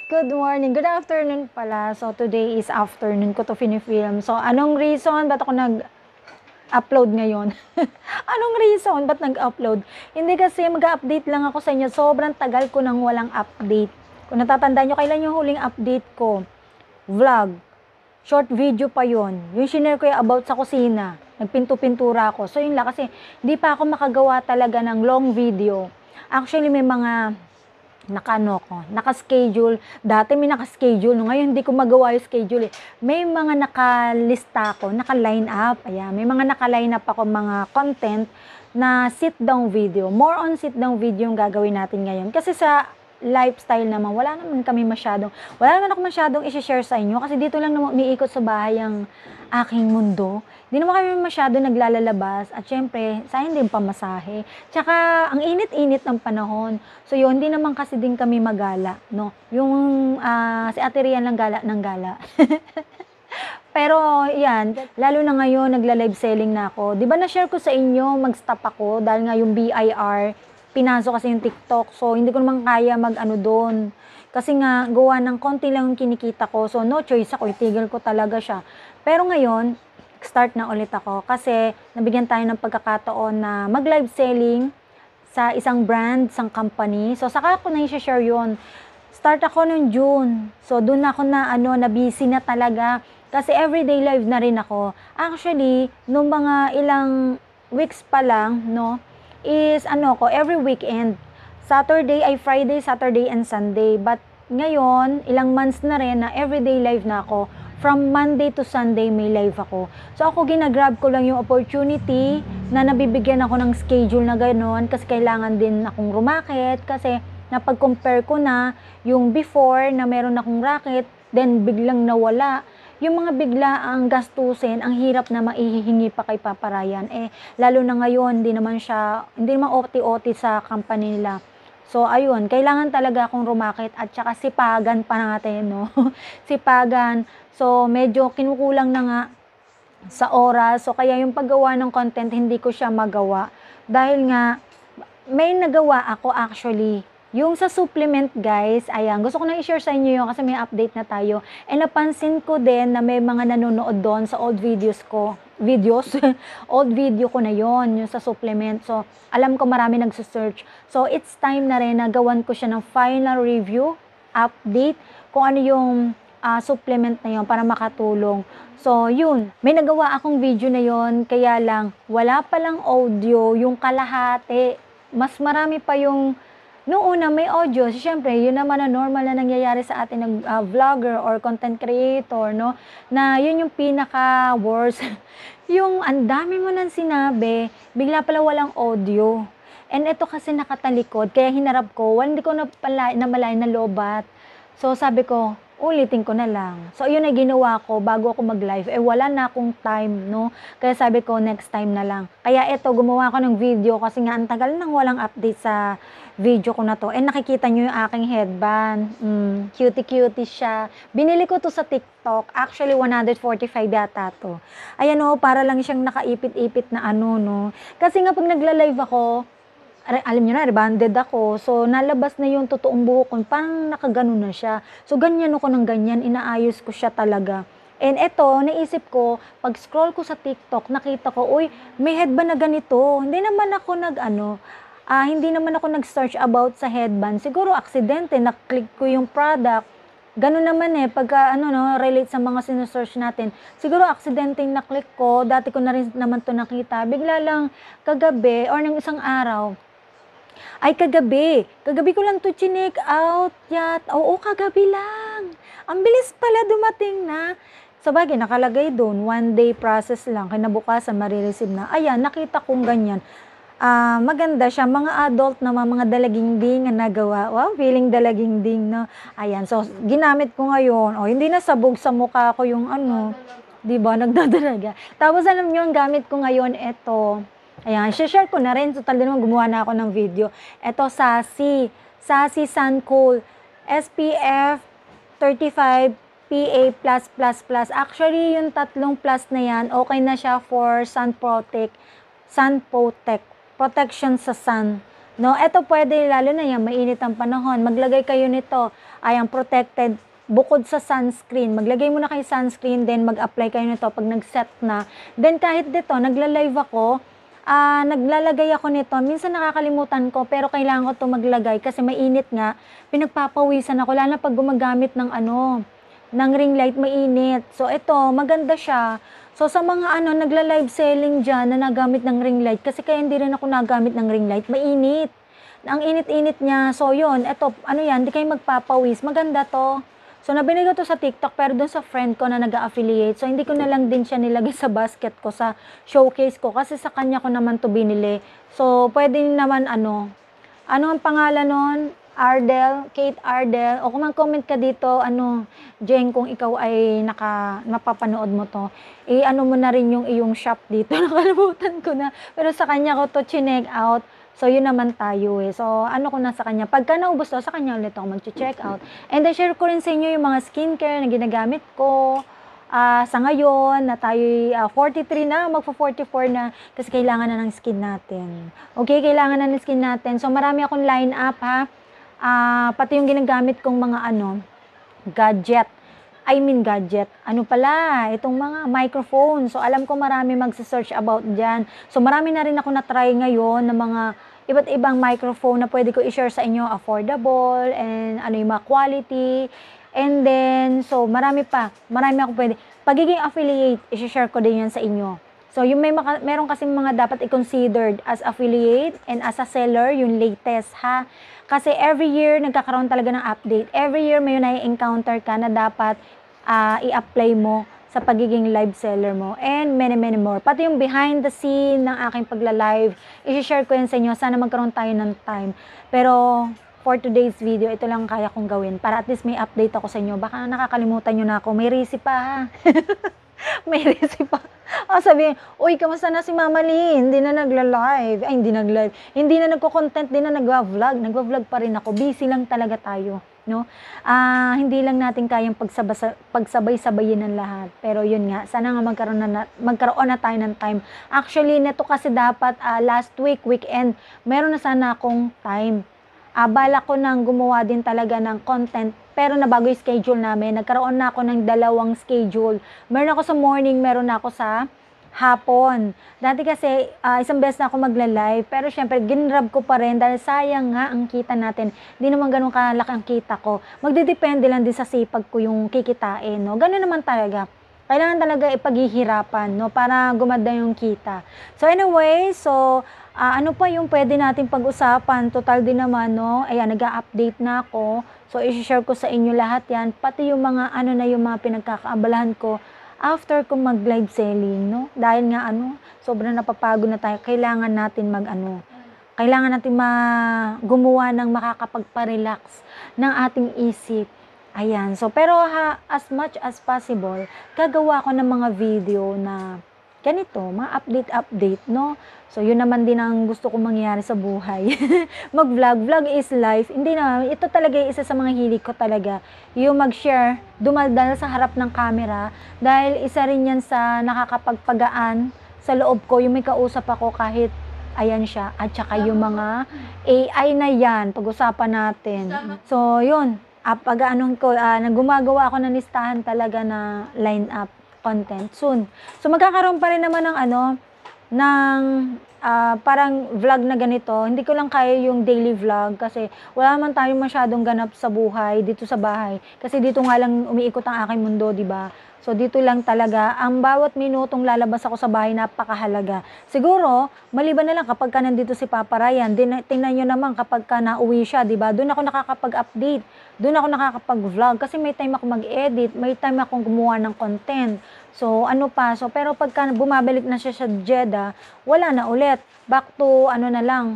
Good morning, good afternoon pala. So, today is afternoon ko to film. So, anong reason? Ba't ako nag-upload ngayon? Anong reason? Ba't nag-upload? Hindi kasi mag-update lang ako sa inyo. Sobrang tagal ko nang walang update. Kung natatandaan nyo, kailan yung huling update ko? Vlog. Short video pa yon. Yung shinare ko yung about sa kusina. Nagpinto-pintura ako. So, yun lang. Kasi, hindi pa ako makagawa talaga ng long video. Actually, may mga naka-schedule. Dati may naka-schedule. Ngayon, hindi ko magawa yung schedule eh. May mga nakalista ko, naka-line up. Ayan, may mga naka-line up ako mga content na sit-down video. More on sit-down video yung gagawin natin ngayon. Kasi sa lifestyle naman, wala naman ako masyadong i-share sa inyo. Kasi dito lang naman umiikot sa bahay ang aking mundo. Hindi naman kami masyado naglalalabas at syempre, sayang din pamasahe. Tsaka, ang init-init ng panahon. So yun, hindi naman kasi din kami magala, no? Yung si Ate Rian lang gala ng gala. Pero yan, lalo na ngayon, nagla-live selling na ako. Di ba na-share ko sa inyo, mag-stop ako dahil nga yung BIR, pinasok kasi yung TikTok. So, hindi ko naman kaya mag-ano doon. Kasi nga, gawa ng konti lang yung kinikita ko. So, no choice ako, itigil ko talaga siya. Pero ngayon, start na ulit ako kasi nabigyan tayo ng pagkakataon na mag-live selling sa isang brand, isang company. So, saka ako na i-share yun. Start ako noong June. So, doon ako na busy na talaga. Kasi everyday live na rin ako. Actually, nung mga ilang weeks pa lang, no, is every weekend. Friday, Saturday, and Sunday. But ngayon, ilang months na rin na everyday live na ako. From Monday to Sunday, may live ako. So, ako ginagrab ko lang yung opportunity na nabibigyan ako ng schedule na gano'n kasi kailangan din akong rumakit kasi napag-compare ko na yung before na meron akong racket, then biglang nawala. Yung mga bigla ang gastusin, ang hirap na maihihingi pa kay Papa Ryan. Lalo na ngayon, hindi naman OT-OT sa company nila. So, ayun, kailangan talaga akong rumakit at saka sipagan pa natin, no? Sipagan. So, medyo kinukulang na nga sa oras. So, kaya yung paggawa ng content, hindi ko siya magawa. Dahil nga, may nagawa ako actually. Yung sa supplement, guys, ayan, gusto ko na i-share sa inyo yun kasi may update na tayo. And napansin ko din na may mga nanonood doon sa old videos, old video ko na yon yung sa supplement. So, alam ko marami nagsusearch. So, it's time na rin na gawan ko siya ng final review, update, kung ano yung supplement na yon para makatulong. So, yun. May nagawa akong video na yon kaya lang, wala palang audio, yung kalahati. Mas marami pa yung noong una may audio, siyempre, yun naman na normal na nangyayari sa atin ng vlogger or content creator, no? Na yun yung pinaka-worst. Yung ang dami mo nang sinabi, bigla pala walang audio. And ito kasi nakatalikod, kaya hinarap ko, hindi ko namalay na lobat. So sabi ko, ulitin ko na lang. So yun ay ginawa ko bago ako mag-live. Wala na akong time, no? Kaya sabi ko, next time na lang. Kaya ito, gumawa ko ng video kasi nga ang tagal nang walang update sa video ko na to. Nakikita nyo yung aking headband. Cutie-cutie siya. Binili ko to sa TikTok. Actually, 145 yata to. Ayan o, para lang siyang nakaipit-ipit na no? Kasi nga pag nagla-live ako, alam nyo na, rebonded ako. So, nalabas na yung totoong buhok ko. Parang nakagano na siya. So, ganyan ako ng ganyan. Inaayos ko siya talaga. And eto, naisip ko, pag scroll ko sa TikTok, nakita ko, uy, may headband na ganito. Hindi naman ako nag-search about sa headband. Siguro, aksidente, naklik ko yung product. Ganun naman pagka relate sa mga sinesearch natin. Siguro aksidente yung naklik ko, dati ko na rin naman to nakita. Bigla lang kagabi or ng isang araw, kagabi ko lang to chinik out. Oo, kagabi lang. Ang bilis pala dumating na. Sabagay, nakalagay doon, 1 day process lang. Kinabukasan, marireceive na. Ayan, nakita kong ganyan. Maganda siya. Mga adult na mga dalaging ding na nagawa. Wow, feeling dalaging ding, no? Ayan, so, ginamit ko ngayon. Hindi na sabog sa mukha ko yung diba, nagdadalaga. Tapos, alam nyo, ang gamit ko ngayon, eto. Ayan, share ko na rin. Total din naman, gumawa na ako ng video. Eto, Sassy Sun Cool. SPF 35 PA+++. Actually, yung tatlong plus na yan, okay na siya for sun protect, protection sa sun. No, eto pwede lalo na yan, mainit ang panahon. Maglagay kayo nito, ay ang protected bukod sa sunscreen. Maglagay muna kayo sunscreen, then mag-apply kayo nito pag nag-set na. Then kahit dito, nagla-live ako, naglalagay ako nito. Minsan nakakalimutan ko, pero kailangan ko 'to maglagay kasi mainit nga. Pinagpapawisan ako, lalo na pag gumagamit ng ng ring light, mainit. So ito, maganda siya. So sa mga nagla-live selling diyan na nagamit ng ring light, kasi kaya hindi rin ako nagamit ng ring light, mainit. Ang init-init niya. So yun, eto, yan, hindi kayo magpapawis. Maganda 'to. So nabili ko 'to sa TikTok, pero dun sa friend ko na nag-a-affiliate. So hindi ko na lang din siya nilagay sa basket ko, sa showcase ko, kasi sa kanya ko naman 'to binili. So pwede naman ano ang pangalan nun? Ardel, Kate Ardel. O kung mag-comment ka dito, Jen, kung ikaw ay napapanood mo to, mo na rin yung iyong shop dito. Nakalimutan ko na. Pero sa kanya ko to chinek out. So, yun naman tayo eh. So, ko na sa kanya. Pagka naubos to, sa kanya ulit ako mag-check out. And then, share ko rin sa inyo yung mga skincare na ginagamit ko. Sa ngayon, na tayo 43 na, magpo-44 na, kasi kailangan na ng skin natin. Okay, kailangan na ng skin natin. So, marami akong line up ha. Pati yung ginagamit kong mga gadget. Gadget. Ano pala, itong mga microphone. So, alam ko marami magse-search about dyan. So, marami na rin ako na-try ngayon ng mga iba't ibang microphone na pwede ko i-share sa inyo, affordable, and yung mga quality. And then, so, marami ako pwede. Pagiging affiliate, i-share ko din yan sa inyo. So, yung meron kasing mga dapat i-considered as affiliate and as a seller, yung latest ha. Kasi every year, nagkakaroon talaga ng update. Every year, may na-encounter ka na dapat i-apply mo sa pagiging live seller mo. And many, many more. Pati yung behind the scene ng aking pagla-live, i-share ko yan sa inyo. Sana magkaroon tayo ng time. Pero, for today's video, ito lang kaya kong gawin. Para at least may update ako sa inyo. Baka nakakalimutan nyo na ako. May resi pa ha. May resi pa. Sabihin, uy, kamusta na si Mama Lee? Hindi na nagla-live. Ay, hindi nag-live. Hindi na nagko-content, hindi na nagwa-vlog. Nagwa-vlog pa rin ako. Busy lang talaga tayo. No? Hindi lang natin kayang pagsabay-sabayin ng lahat. Pero yun nga, sana nga magkaroon na tayo ng time. Actually, neto kasi dapat last weekend, meron na sana akong time. Balak ko nang gumawa din talaga ng content, pero nabago yung schedule namin. Nagkaroon na ako ng 2 schedule. Meron ako sa morning, meron na ako sa hapon. Dati kasi, isang beses na ako magla-live, pero syempre, ginrab ko pa rin dahil sayang nga ang kita natin. Hindi naman ganun kalaki ang kita ko. Magdidepende lang din sa sipag ko yung kikitain, no? Ganun naman talaga. Kailangan talaga ipaghihirapan, no? Para gumanda yung kita. So anyway, ano pa yung pwede natin pag-usapan? Total din naman, no? Ayan, nag-a-update na ako. So, i-share ko sa inyo lahat yan. Pati yung mga, yung mga pinagkakaabalahan ko after ko mag-live selling, no? Dahil nga, sobrang napapagod na tayo. Kailangan natin kailangan natin gumawa ng makakapagpa-relax ng ating isip. Ayan. So, pero as much as possible, gagawa ko ng mga video na ganito, mga update, no? So, yun naman din ang gusto kong mangyari sa buhay. Mag-vlog is life. Hindi na, ito talaga isa sa mga hilig ko talaga. Yung mag-share, dumaldal sa harap ng camera, dahil isa rin yan sa nakakapagpagaan sa loob ko, yung may kausap ako kahit ayan siya, at saka yung mga AI na yan, pag-usapan natin. So, yun, gumagawa ako ng listahan talaga na line up content soon. So, magkakaroon pa rin naman ng parang vlog na ganito. Hindi ko lang kaya yung daily vlog kasi wala man tayong masyadong ganap sa buhay dito sa bahay. Kasi dito nga lang umiikot ang aking mundo, di ba? So, dito lang talaga, ang bawat minutong lalabas ako sa bahay, napakahalaga. Siguro, maliban na lang kapag ka nandito si Papa Ryan, tingnan nyo naman kapag ka nauwi siya, di ba? Doon ako nakakapag-update, doon ako nakakapag-vlog, kasi may time ako mag-edit, may time akong gumawa ng content. So, pero pagka bumabalik na siya sa Jeddah, wala na ulit. Back to, na lang,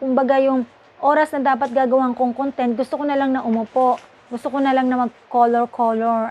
kumbaga yung oras na dapat gagawin kong content, gusto ko na lang na umupo. Gusto ko na lang na mag-color.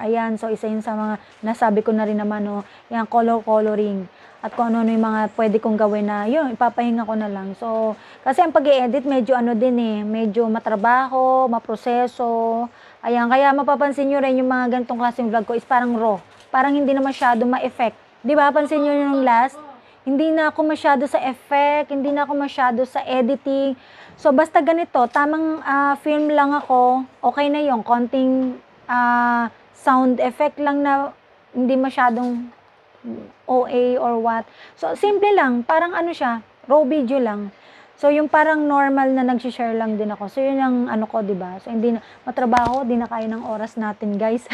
Ayan, so isa yun sa mga nasabi ko na rin naman, no. Yan, coloring. At kung ano yung mga pwede kong gawin na, yun, ipapahinga ko na lang. So, kasi ang pag-i-edit, medyo medyo matrabaho, maproseso. Ayan, kaya mapapansin nyo rin yung mga ganitong klaseng vlog ko is parang raw. Parang hindi na masyado ma-effect. Di ba, pansin nyo yung last? Hindi na ako masyado sa effect, hindi na ako masyado sa editing. So, basta ganito, tamang film lang ako, okay na yung konting sound effect lang na hindi masyadong OA or what. So, simple lang, parang ano siya, raw video lang. So, yung parang normal na nag-share lang din ako. So, yun ang ano ko, diba? So, hindi na, matrabaho, di na kaya ng oras natin, guys.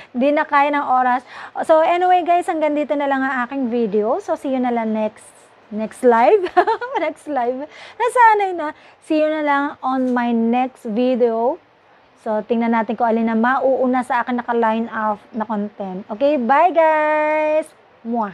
Di na kaya ng oras. So, anyway, guys, hanggang dito na lang ang aking video. So, see you na lang next live. Next live. Nasanay na. See you na lang on my next video. So, tingnan natin kung alin na mauuna sa akin naka-line up na content. Okay, bye, guys! Mwah!